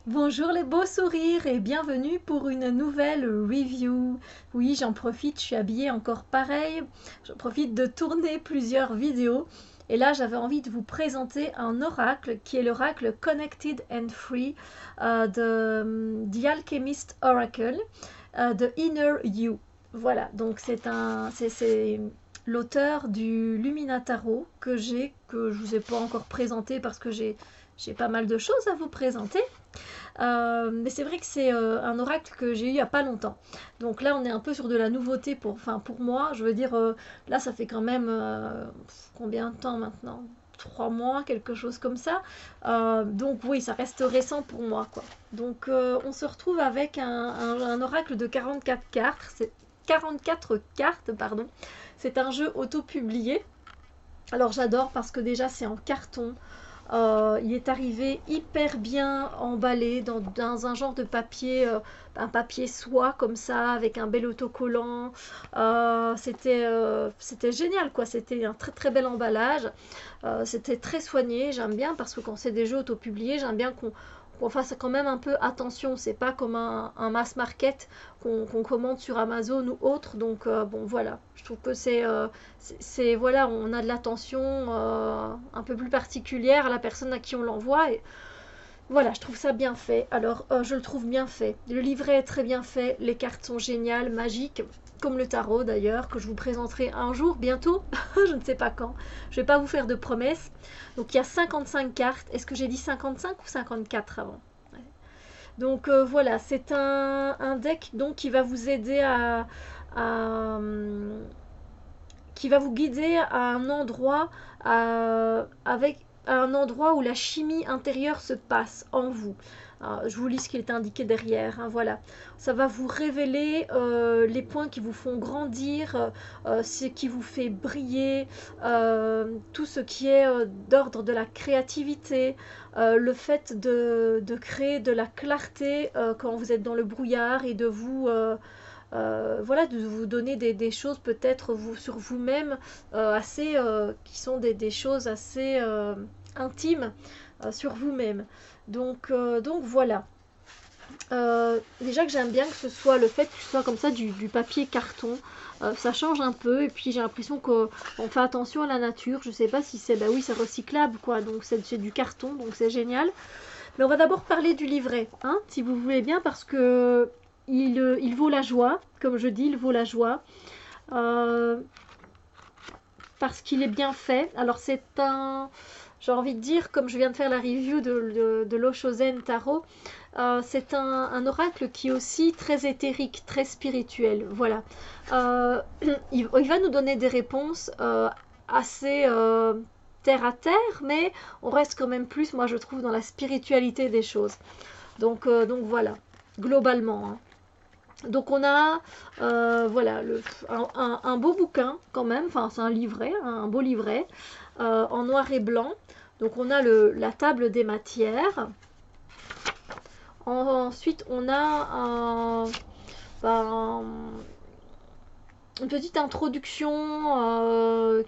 Bonjour les beaux sourires et bienvenue pour une nouvelle review. Oui, j'en profite, je suis habillée encore pareil. J'en profite de tourner plusieurs vidéos. Et là, j'avais envie de vous présenter un oracle qui est l'oracle Connected and Free de The Alchemist Oracle de Inner You. Voilà, donc c'est l'auteur du Lumina Tarot que je vous ai pas encore présenté parce que j'ai pas mal de choses à vous présenter. Mais c'est vrai que c'est un oracle que j'ai eu il n'y a pas longtemps. Donc là, on est un peu sur de la nouveauté pour moi. Je veux dire, là, ça fait quand même combien de temps maintenant? 3 mois, quelque chose comme ça. Donc oui, ça reste récent pour moi, quoi. Donc on se retrouve avec un oracle de 44 cartes. C'est 44 cartes, pardon. C'est un jeu auto-publié. Alors j'adore parce que déjà c'est en carton. Il est arrivé hyper bien emballé dans un genre de papier, un papier soie comme ça, avec un bel autocollant. C'était génial, quoi. C'était un très très bel emballage. C'était très soigné. J'aime bien parce que quand c'est des jeux auto-publiés, j'aime bien qu'on fasse quand même un peu attention. C'est pas comme un mass market qu'on commande sur Amazon ou autre. Donc bon voilà, je trouve que voilà, on a de l'attention un peu plus particulière à la personne à qui on l'envoie. Et voilà, je trouve ça bien fait. Alors, je le trouve bien fait. Le livret est très bien fait. Les cartes sont géniales, magiques, comme le tarot d'ailleurs, que je vous présenterai un jour, bientôt. Je ne sais pas quand. Je ne vais pas vous faire de promesses. Donc, il y a 55 cartes. Est-ce que j'ai dit 55 ou 54 avant? Ouais. Donc, voilà, c'est un deck donc, qui va vous aider à, qui va vous guider à un endroit à un endroit où la chimie intérieure se passe en vous. Je vous lis ce qui est indiqué derrière. Hein, voilà, ça va vous révéler les points qui vous font grandir, ce qui vous fait briller, tout ce qui est d'ordre de la créativité, le fait de créer de la clarté quand vous êtes dans le brouillard et de vous voilà, de vous donner des choses peut-être sur vous-même assez qui sont des choses assez intimes sur vous-même. Donc voilà. Déjà que j'aime bien que ce soit le fait que ce soit comme ça du papier carton. Ça change un peu et puis j'ai l'impression qu'on fait attention à la nature. Je sais pas si c'est bah oui c'est recyclable quoi, donc c'est du carton donc c'est génial. Mais on va d'abord parler du livret, hein, si vous voulez bien, parce que il vaut la joie, comme je dis, il vaut la joie. Euh, Parce qu'il est bien fait. Alors c'est j'ai envie de dire, comme je viens de faire la review de l'Oshozen Tarot, c'est un oracle qui est aussi très éthérique, très spirituel. Voilà. Il va nous donner des réponses assez terre à terre, mais on reste quand même plus, moi je trouve, dans la spiritualité des choses. Donc voilà, globalement. Hein. Donc on a voilà un beau bouquin quand même, enfin c'est un livret, un beau livret en noir et blanc. Donc on a la table des matières. Ensuite on a ben, une petite introduction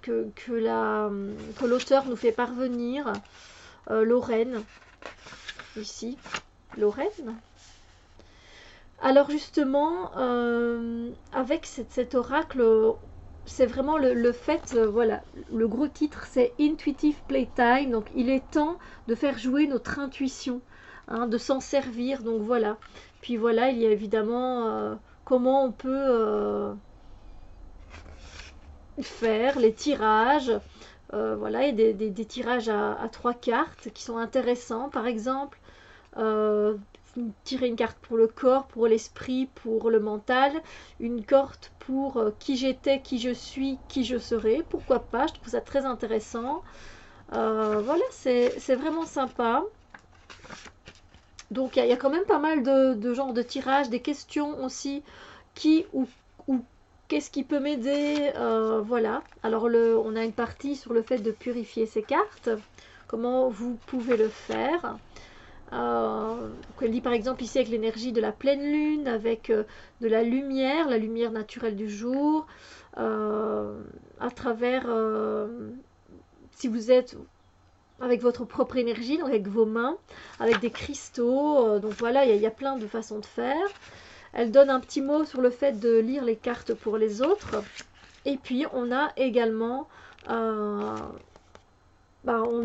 que l'auteur nous fait parvenir. Lorraine, ici. Lorraine. Alors justement, avec cet oracle, c'est vraiment le fait, voilà, le gros titre c'est Intuitive Playtime, donc il est temps de faire jouer notre intuition, hein, de s'en servir, donc voilà. Puis voilà, il y a évidemment comment on peut faire les tirages, voilà, et des tirages à 3 cartes qui sont intéressants par exemple. Euh, Tirer une carte pour le corps, pour l'esprit, pour le mental, une carte pour qui j'étais, qui je suis, qui je serai, pourquoi pas, je trouve ça très intéressant. Voilà, c'est vraiment sympa. Donc il y a quand même pas mal de genres de tirages, des questions aussi, qui ou qu'est-ce qui peut m'aider, voilà. Alors on a une partie sur le fait de purifier ses cartes, comment vous pouvez le faire. Elle dit par exemple ici avec l'énergie de la pleine lune, avec de la lumière naturelle du jour, à travers, si vous êtes avec votre propre énergie, donc avec vos mains, avec des cristaux. Donc voilà, il y a plein de façons de faire. Elle donne un petit mot sur le fait de lire les cartes pour les autres. Et puis on a également on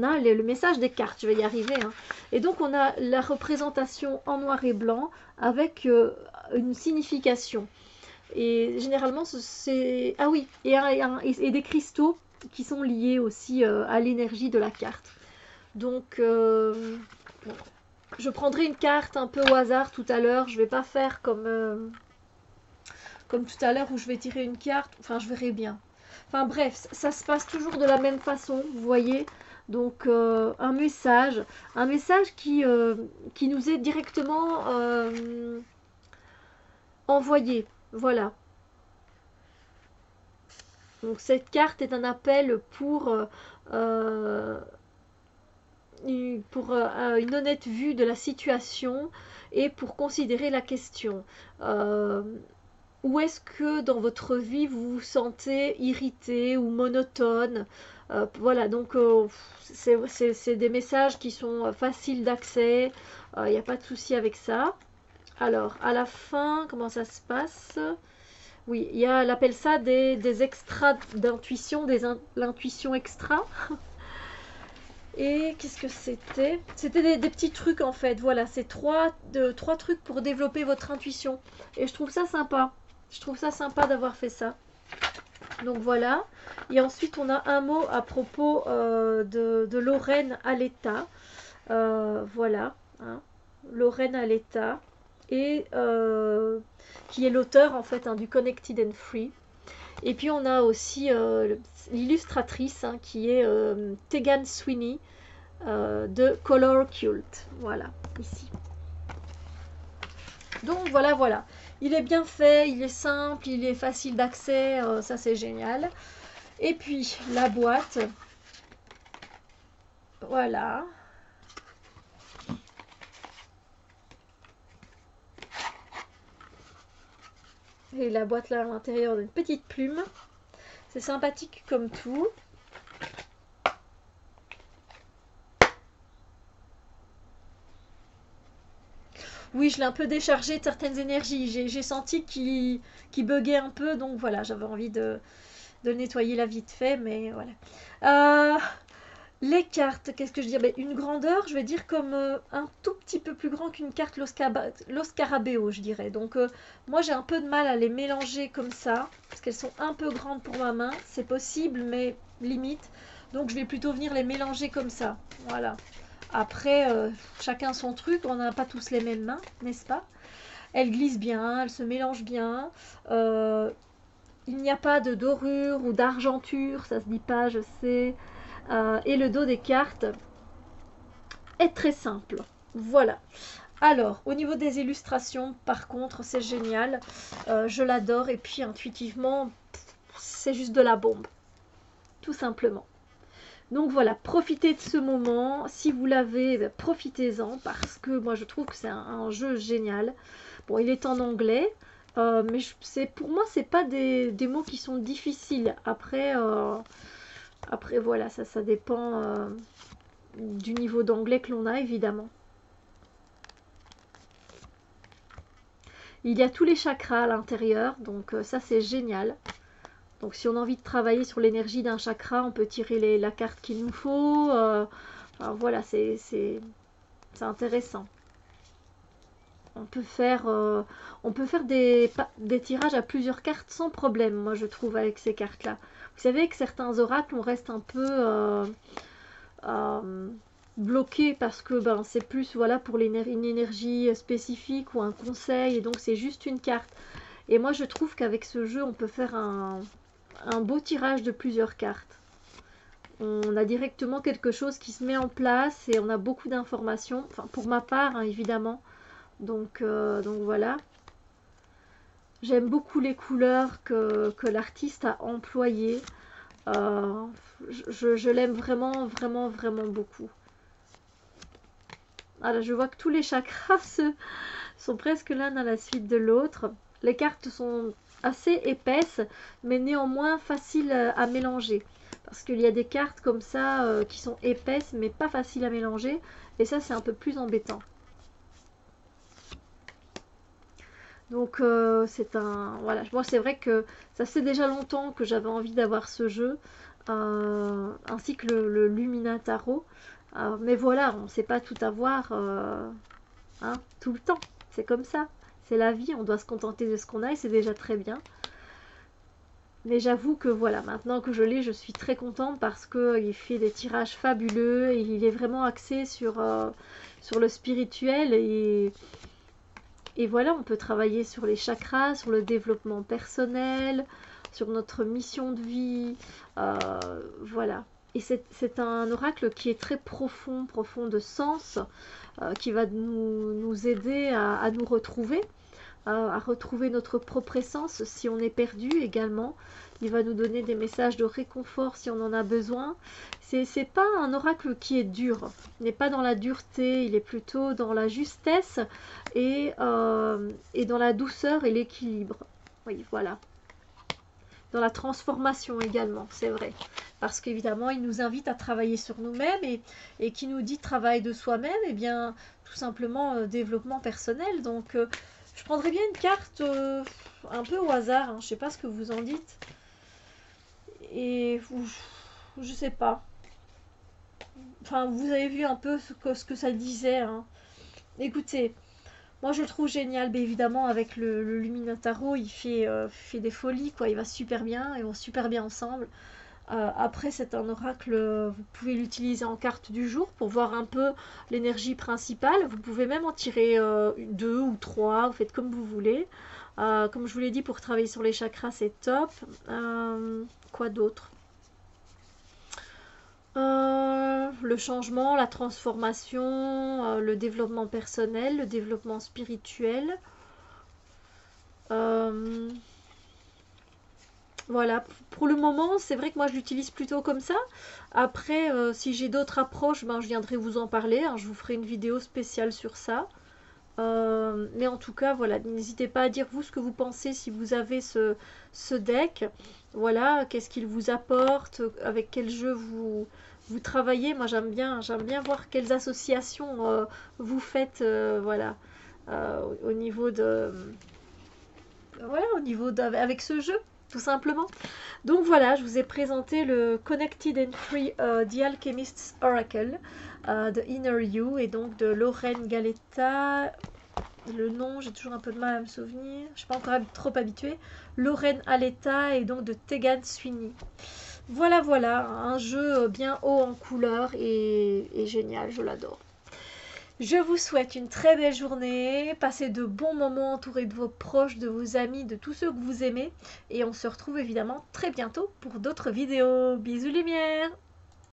a le message des cartes, je vais y arriver. Hein. Et donc on a la représentation en noir et blanc avec une signification. Et généralement c'est... Ah oui, et des cristaux qui sont liés aussi à l'énergie de la carte. Donc je prendrai une carte un peu au hasard tout à l'heure. Je vais pas faire comme tout à l'heure où je vais tirer une carte. Enfin, je verrai bien. Enfin bref, ça se passe toujours de la même façon, vous voyez. Donc un message qui nous est directement envoyé. Voilà. Donc cette carte est un appel pour une honnête vue de la situation et pour considérer la question. Où est-ce que dans votre vie vous vous sentez irrité ou monotone? Voilà, donc c'est des messages qui sont faciles d'accès, il n'y a pas de souci avec ça. Alors, à la fin, comment ça se passe? Oui, elle appelle ça des extras d'intuition, l'intuition extra. Et qu'est-ce que c'était? C'était des petits trucs en fait, voilà, c'est trois trucs pour développer votre intuition. Et je trouve ça sympa. Je trouve ça sympa d'avoir fait ça. Donc voilà. Et ensuite, on a un mot à propos de Lorraine à l'état. Voilà. Hein. Lorraine à l'état. Et qui est l'auteur en fait du Connected and Free. Et puis on a aussi l'illustratrice qui est Tegan Sweeney de Color Cult. Voilà, ici. Donc voilà. Il est bien fait, il est simple, il est facile d'accès, ça c'est génial. Et puis la boîte, voilà. Et la boîte là à l'intérieur d'une petite plume. C'est sympathique comme tout. Oui, je l'ai un peu déchargé de certaines énergies. J'ai senti qu'il buguait un peu, donc voilà, j'avais envie de le nettoyer là vite fait, mais voilà. Les cartes, qu'est-ce que je dis? Une grandeur, je vais dire comme un tout petit peu plus grand qu'une carte Los Scarabeo, je dirais. Donc moi j'ai un peu de mal à les mélanger comme ça, parce qu'elles sont un peu grandes pour ma main. C'est possible, mais limite. Donc je vais plutôt venir les mélanger comme ça. Voilà. Après, chacun son truc, on n'a pas tous les mêmes mains, n'est-ce pas? Elles glissent bien, elles se mélangent bien. Il n'y a pas de dorure ou d'argenture, ça se dit pas, je sais. Et le dos des cartes est très simple. Voilà. Alors, au niveau des illustrations, par contre, c'est génial. Je l'adore. Et puis, intuitivement, c'est juste de la bombe. Tout simplement. Donc voilà, profitez de ce moment. Si vous l'avez, profitez-en parce que moi, je trouve que c'est un jeu génial. Bon, il est en anglais. Mais pour moi, c'est pas des mots qui sont difficiles. Après, voilà, ça dépend du niveau d'anglais que l'on a, évidemment. Il y a tous les chakras à l'intérieur, donc ça c'est génial. Donc si on a envie de travailler sur l'énergie d'un chakra, on peut tirer la carte qu'il nous faut. Enfin, voilà, c'est intéressant. On peut faire des tirages à plusieurs cartes sans problème, moi je trouve, avec ces cartes-là. Vous savez que certains oracles, on reste un peu bloqué parce que c'est plus voilà pour une énergie spécifique ou un conseil, et donc c'est juste une carte. Et moi je trouve qu'avec ce jeu, on peut faire un beau tirage de plusieurs cartes. On a directement quelque chose qui se met en place et on a beaucoup d'informations, enfin pour ma part hein, évidemment. Donc voilà. J'aime beaucoup les couleurs que l'artiste a employées. Je l'aime vraiment, vraiment, vraiment beaucoup. Alors, je vois que tous les chakras sont presque l'un à la suite de l'autre. Les cartes sont assez épaisses, mais néanmoins faciles à mélanger. Parce qu'il y a des cartes comme ça qui sont épaisses mais pas faciles à mélanger. Et ça, c'est un peu plus embêtant. Donc c'est un... Voilà, moi c'est vrai que ça fait déjà longtemps que j'avais envie d'avoir ce jeu, ainsi que le Lumina Tarot. Mais voilà, on ne sait pas tout avoir hein, tout le temps. C'est comme ça. C'est la vie, on doit se contenter de ce qu'on a et c'est déjà très bien. Mais j'avoue que voilà, maintenant que je l'ai, je suis très contente parce qu'il fait des tirages fabuleux et il est vraiment axé sur le spirituel et voilà, on peut travailler sur les chakras, sur le développement personnel, sur notre mission de vie, voilà. Et c'est un oracle qui est très profond, profond de sens, qui va nous aider à nous retrouver, à retrouver notre propre essence si on est perdu également. Il va nous donner des messages de réconfort si on en a besoin. C'est pas un oracle qui est dur. Il n'est pas dans la dureté, il est plutôt dans la justesse et dans la douceur et l'équilibre. Oui, voilà. Dans la transformation également, c'est vrai. Parce qu'évidemment, il nous invite à travailler sur nous-mêmes et qui nous dit travail de soi-même, et bien tout simplement développement personnel. Donc je prendrais bien une carte un peu au hasard, hein. Je sais pas ce que vous en dites. Et je sais pas. Enfin, vous avez vu un peu ce que ça disait, hein. Écoutez, moi je le trouve génial, mais évidemment avec le Luminataro, il fait des folies, quoi. Il va super bien, ils vont super bien ensemble. Après, c'est un oracle, vous pouvez l'utiliser en carte du jour pour voir un peu l'énergie principale. Vous pouvez même en tirer deux ou trois, vous faites comme vous voulez. Comme je vous l'ai dit, pour travailler sur les chakras, c'est top. Quoi d'autre? Le changement, la transformation, le développement personnel, le développement spirituel. Voilà, pour le moment, c'est vrai que moi je l'utilise plutôt comme ça. Après, si j'ai d'autres approches, ben, je viendrai vous en parler, hein. Je vous ferai une vidéo spéciale sur ça. Mais en tout cas, voilà, n'hésitez pas à dire vous ce que vous pensez si vous avez ce deck. Voilà, qu'est-ce qu'il vous apporte, avec quel jeu vous travaillez. Moi, j'aime bien voir quelles associations vous faites, voilà, au niveau de, voilà, avec ce jeu, tout simplement. Donc voilà, je vous ai présenté le Connected and Free The Alchemist's Oracle de Inner You et donc de Lorraine Galetta. Le nom, j'ai toujours un peu de mal à me souvenir. Je ne suis pas encore trop habituée. Lorraine Aletta et donc de Tegan Sweeney. Voilà, voilà, un jeu bien haut en couleur et génial, je l'adore. Je vous souhaite une très belle journée, passez de bons moments entourés de vos proches, de vos amis, de tous ceux que vous aimez. Et on se retrouve évidemment très bientôt pour d'autres vidéos. Bisous lumière!